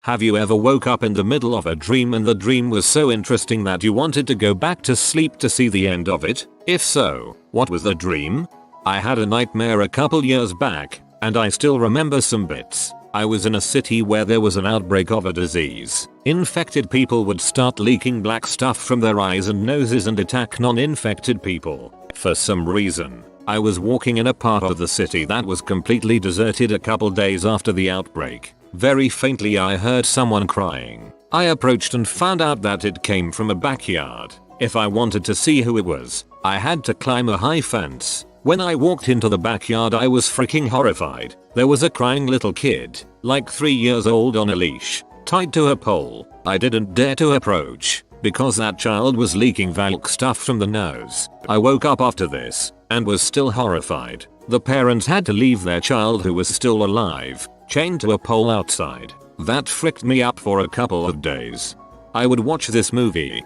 Have you ever woke up in the middle of a dream and the dream was so interesting that you wanted to go back to sleep to see the end of it? If so, what was the dream? I had a nightmare a couple years back, and I still remember some bits. I was in a city where there was an outbreak of a disease. Infected people would start leaking black stuff from their eyes and noses and attack non-infected people. For some reason, I was walking in a part of the city that was completely deserted a couple days after the outbreak. Very faintly I heard someone crying. I approached and found out that it came from a backyard. If I wanted to see who it was, I had to climb a high fence. When I walked into the backyard I was freaking horrified. There was a crying little kid, like 3 years old on a leash, tied to a pole. I didn't dare to approach, because that child was leaking valk stuff from the nose. I woke up after this, and was still horrified. The parents had to leave their child who was still alive, chained to a pole outside. That fricked me up for a couple of days. I would watch this movie.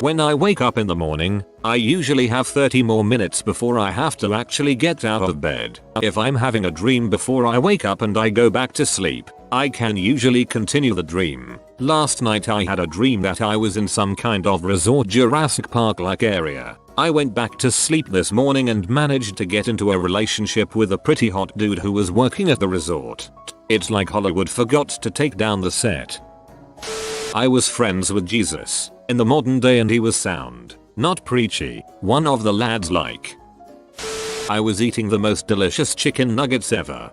When I wake up in the morning, I usually have 30 more minutes before I have to actually get out of bed. If I'm having a dream before I wake up and I go back to sleep, I can usually continue the dream. Last night I had a dream that I was in some kind of resort Jurassic Park-like area. I went back to sleep this morning and managed to get into a relationship with a pretty hot dude who was working at the resort. It's like Hollywood forgot to take down the set. I was friends with Jesus in the modern day and he was sound, not preachy. One of the lads like. I was eating the most delicious chicken nuggets ever.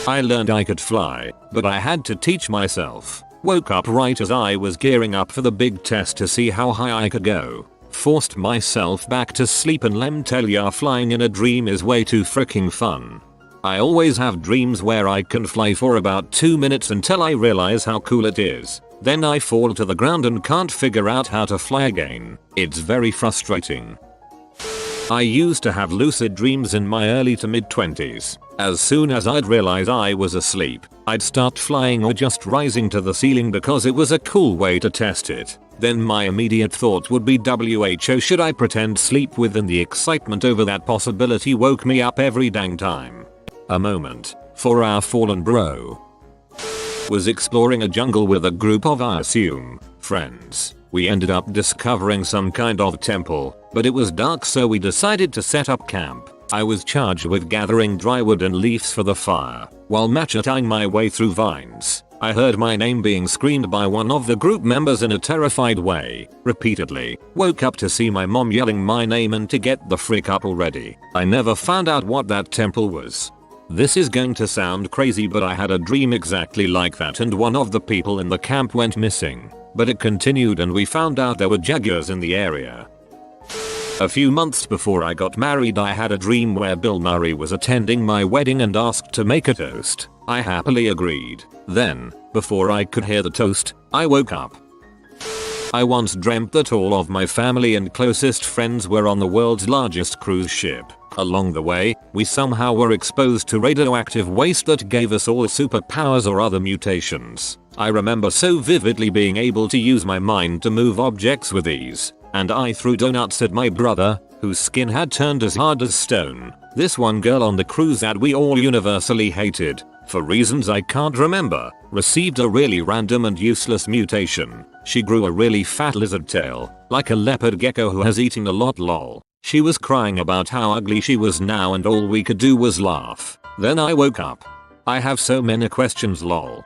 I learned I could fly, but I had to teach myself. Woke up right as I was gearing up for the big test to see how high I could go. Forced myself back to sleep and lem tell ya, flying in a dream is way too freaking fun. I always have dreams where I can fly for about 2 minutes until I realize how cool it is. Then I fall to the ground and can't figure out how to fly again. It's very frustrating. I used to have lucid dreams in my early to mid 20s. As soon as I'd realize I was asleep, I'd start flying or just rising to the ceiling because it was a cool way to test it. Then my immediate thought would be WHO, should I pretend sleep with? And the excitement over that possibility woke me up every dang time. A moment for our fallen bro. Was exploring a jungle with a group of, I assume, friends. We ended up discovering some kind of temple, but it was dark so we decided to set up camp. I was charged with gathering dry wood and leaves for the fire. While macheting my way through vines, I heard my name being screamed by one of the group members in a terrified way, repeatedly. Woke up to see my mom yelling my name and to get the frick up already. I never found out what that temple was. This is going to sound crazy, but I had a dream exactly like that and one of the people in the camp went missing. But it continued and we found out there were jaguars in the area. A few months before I got married I had a dream where Bill Murray was attending my wedding and asked to make a toast. I happily agreed. Then, before I could hear the toast, I woke up. I once dreamt that all of my family and closest friends were on the world's largest cruise ship. Along the way, we somehow were exposed to radioactive waste that gave us all superpowers or other mutations. I remember so vividly being able to use my mind to move objects with ease. And I threw donuts at my brother, whose skin had turned as hard as stone. This one girl on the cruise that we all universally hated, for reasons I can't remember, received a really random and useless mutation. She grew a really fat lizard tail, like a leopard gecko who has eaten a lot lol. She was crying about how ugly she was now and all we could do was laugh. Then I woke up. I have so many questions lol.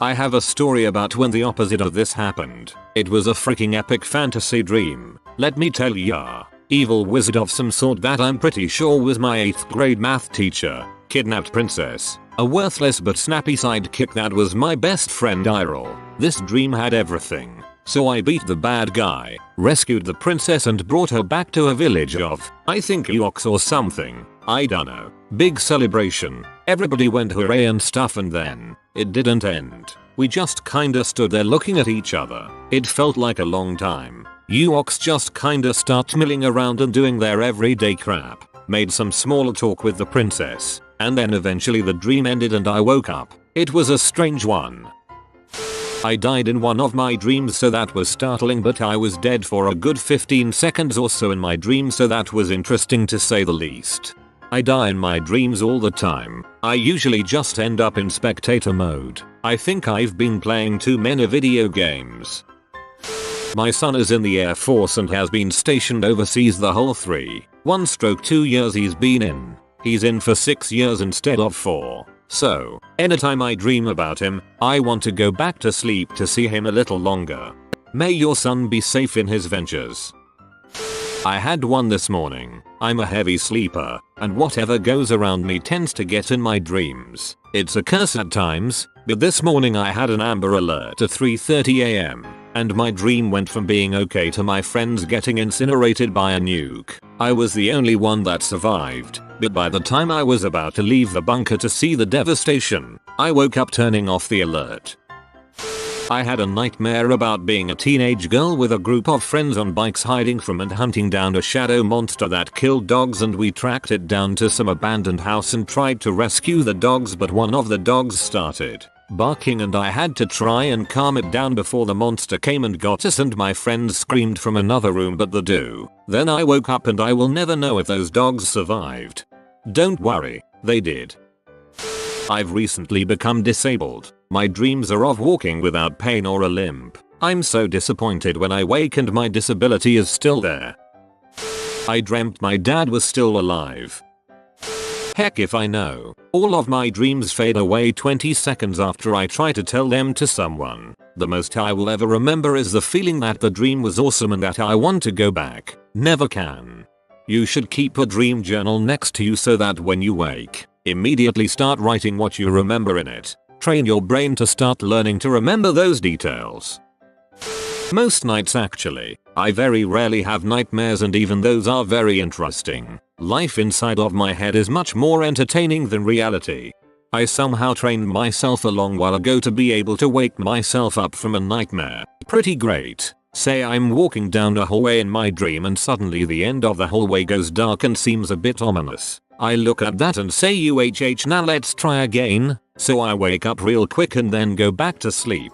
I have a story about when the opposite of this happened. It was a freaking epic fantasy dream. Let me tell ya. Evil wizard of some sort that I'm pretty sure was my 8th grade math teacher. Kidnapped princess. A worthless but snappy sidekick that was my best friend Irol. This dream had everything. So I beat the bad guy, rescued the princess and brought her back to a village of, I think Ewoks or something. I dunno. Big celebration. Everybody went hooray and stuff and then, it didn't end. We just kinda stood there looking at each other. It felt like a long time. Ewoks just kinda start milling around and doing their everyday crap. Made some small talk with the princess. And then eventually the dream ended and I woke up. It was a strange one. I died in one of my dreams so that was startling, but I was dead for a good 15 seconds or so in my dream, so that was interesting to say the least. I die in my dreams all the time. I usually just end up in spectator mode. I think I've been playing too many video games. My son is in the Air Force and has been stationed overseas the whole 1/2 years he's been in. He's in for 6 years instead of 4. So, anytime I dream about him, I want to go back to sleep to see him a little longer. May your son be safe in his ventures. I had one this morning. I'm a heavy sleeper, and whatever goes around me tends to get in my dreams. It's a curse at times, but this morning I had an Amber Alert at 3:30 AM, and my dream went from being okay to my friends getting incinerated by a nuke. I was the only one that survived, but by the time I was about to leave the bunker to see the devastation, I woke up turning off the alert. I had a nightmare about being a teenage girl with a group of friends on bikes hiding from and hunting down a shadow monster that killed dogs, and we tracked it down to some abandoned house and tried to rescue the dogs, but one of the dogs started barking and I had to try and calm it down before the monster came and got us, and my friends screamed from another room but then I woke up and I will never know if those dogs survived. Don't worry, they did. I've recently become disabled. My dreams are of walking without pain or a limp. I'm so disappointed when I wake and my disability is still there. I dreamt my dad was still alive. Heck if I know. All of my dreams fade away 20 seconds after I try to tell them to someone. The most I will ever remember is the feeling that the dream was awesome and that I want to go back. Never can. You should keep a dream journal next to you so that when you wake, immediately start writing what you remember in it. Train your brain to start learning to remember those details. Most nights actually. I very rarely have nightmares, and even those are very interesting. Life inside of my head is much more entertaining than reality. I somehow trained myself a long while ago to be able to wake myself up from a nightmare. Pretty great. Say I'm walking down a hallway in my dream and suddenly the end of the hallway goes dark and seems a bit ominous. I look at that and say UHH, now let's try again. So I wake up real quick and then go back to sleep.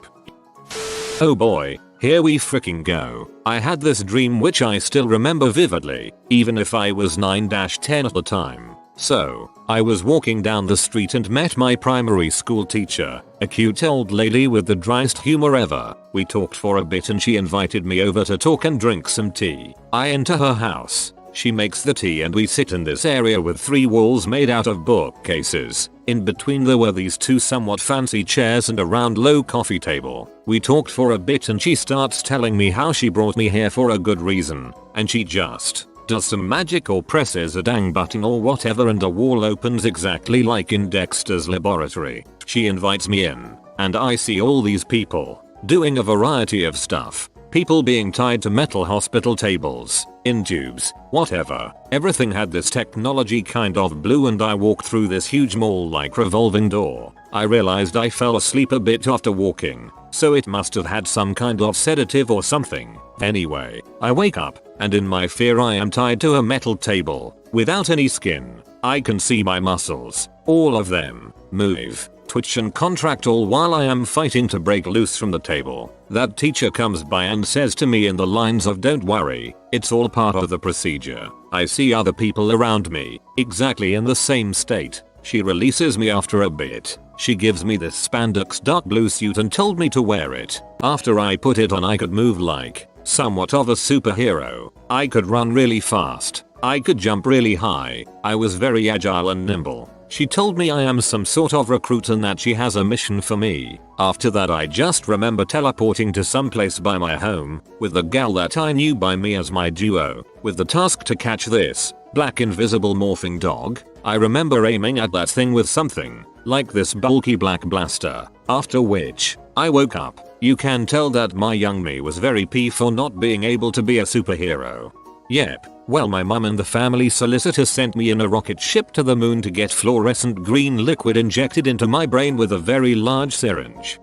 Oh boy, here we freaking go. I had this dream which I still remember vividly, even if I was 9-10 at the time. So, I was walking down the street and met my primary school teacher, a cute old lady with the driest humor ever. We talked for a bit and she invited me over to talk and drink some tea. I enter her house. She makes the tea and we sit in this area with 3 walls made out of bookcases. In between there were these 2 somewhat fancy chairs and a round low coffee table. We talked for a bit and she starts telling me how she brought me here for a good reason, and she just does some magic or presses a dang button or whatever and a wall opens exactly like in Dexter's laboratory. She invites me in, and I see all these people doing a variety of stuff. People being tied to metal hospital tables, in tubes, whatever. Everything had this technology kind of blue, and I walked through this huge mall-like revolving door. I realized I fell asleep a bit after walking, so it must have had some kind of sedative or something. Anyway, I wake up, and in my fear I am tied to a metal table, without any skin. I can see my muscles, all of them, move, twitch and contract all while I am fighting to break loose from the table. That teacher comes by and says to me in the lines of "Don't worry, it's all part of the procedure." I see other people around me, exactly in the same state. She releases me after a bit. She gives me this spandex dark blue suit and told me to wear it. After I put it on I could move like somewhat of a superhero. I could run really fast. I could jump really high. I was very agile and nimble. She told me I am some sort of recruit and that she has a mission for me. After that I just remember teleporting to some place by my home, with the gal that I knew by me as my duo, with the task to catch this black invisible morphing dog. I remember aiming at that thing with something like this bulky black blaster, after which I woke up. You can tell that my young me was very pissed for not being able to be a superhero. Yep, well my mum and the family solicitor sent me in a rocket ship to the moon to get fluorescent green liquid injected into my brain with a very large syringe.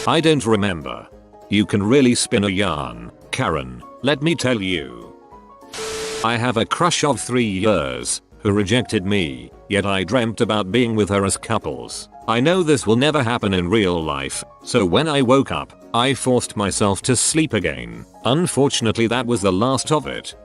I don't remember. You can really spin a yarn, Karen, let me tell you. I have a crush of 3 years, who rejected me, yet I dreamt about being with her as couples. I know this will never happen in real life, so when I woke up, I forced myself to sleep again. Unfortunately that was the last of it.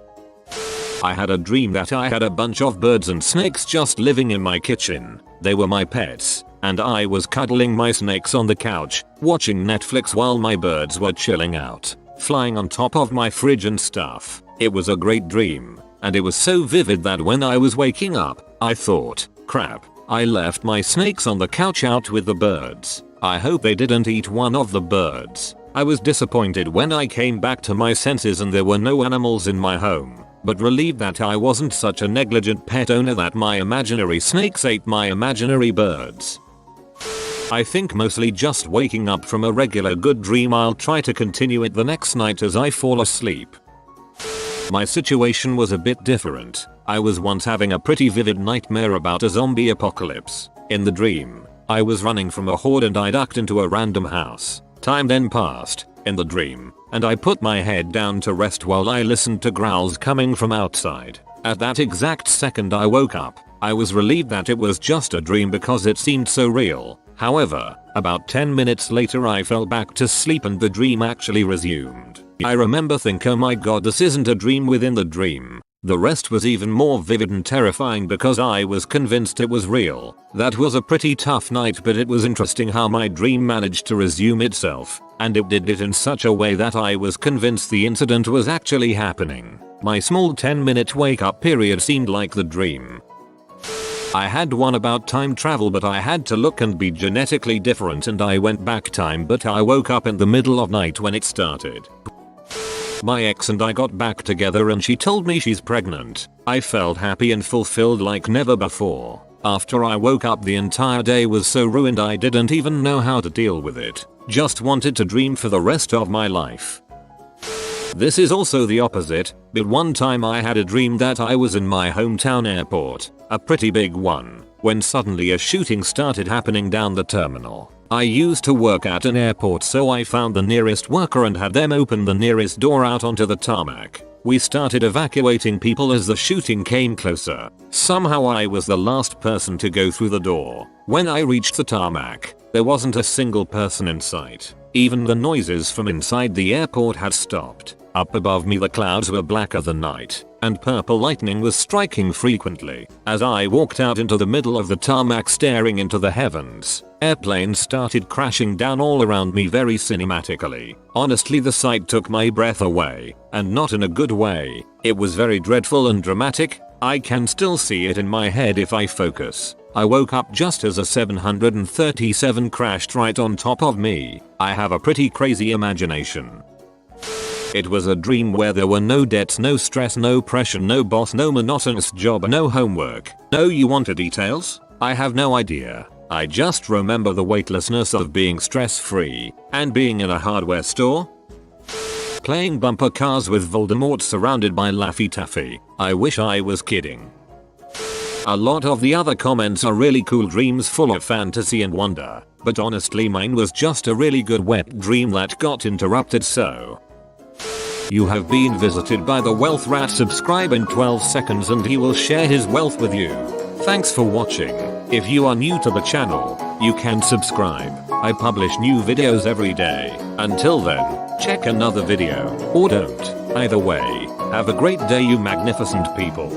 I had a dream that I had a bunch of birds and snakes just living in my kitchen. They were my pets. and I was cuddling my snakes on the couch, watching Netflix while my birds were chilling out, flying on top of my fridge and stuff. It was a great dream, and it was so vivid that when I was waking up, I thought, crap, I left my snakes on the couch out with the birds. I hope they didn't eat one of the birds. I was disappointed when I came back to my senses and there were no animals in my home, but relieved that I wasn't such a negligent pet owner that my imaginary snakes ate my imaginary birds. I think mostly just waking up from a regular good dream. I'll try to continue it the next night as I fall asleep. My situation was a bit different. I was once having a pretty vivid nightmare about a zombie apocalypse. In the dream, I was running from a horde and I ducked into a random house. Time then passed, in the dream, and I put my head down to rest while I listened to growls coming from outside. At that exact second I woke up. I was relieved that it was just a dream because it seemed so real. However, about 10 minutes later I fell back to sleep and the dream actually resumed. I remember thinking, oh my god, this isn't a dream within the dream. The rest was even more vivid and terrifying because I was convinced it was real. That was a pretty tough night, but it was interesting how my dream managed to resume itself, and it did it in such a way that I was convinced the incident was actually happening. My small 10-minute wake up period seemed like the dream. I had one about time travel, but I had to look and be genetically different and I went back time, but I woke up in the middle of night when it started. My ex and I got back together and she told me she's pregnant. I felt happy and fulfilled like never before. After I woke up, the entire day was so ruined I didn't even know how to deal with it. Just wanted to dream for the rest of my life. This is also the opposite, but one time I had a dream that I was in my hometown airport, a pretty big one, when suddenly a shooting started happening down the terminal. I used to work at an airport, so I found the nearest worker and had them open the nearest door out onto the tarmac. We started evacuating people as the shooting came closer. Somehow I was the last person to go through the door. When I reached the tarmac, there wasn't a single person in sight. Even the noises from inside the airport had stopped. Up above me the clouds were blacker than night, and purple lightning was striking frequently. As I walked out into the middle of the tarmac staring into the heavens, airplanes started crashing down all around me very cinematically. Honestly, the sight took my breath away, and not in a good way. It was very dreadful and dramatic. I can still see it in my head if I focus. I woke up just as a 737 crashed right on top of me. I have a pretty crazy imagination. It was a dream where there were no debts, no stress, no pressure, no boss, no monotonous job, no homework. No, you want details? I have no idea. I just remember the weightlessness of being stress-free and being in a hardware store. Playing bumper cars with Voldemort surrounded by Laffy Taffy. I wish I was kidding. A lot of the other comments are really cool dreams full of fantasy and wonder, but honestly mine was just a really good wet dream that got interrupted, so. You have been visited by the Wealth Rat. Subscribe in 12 seconds and he will share his wealth with you. Thanks for watching. If you are new to the channel, you can subscribe. I publish new videos every day. Until then, check another video, or don't. Either way, have a great day, you magnificent people.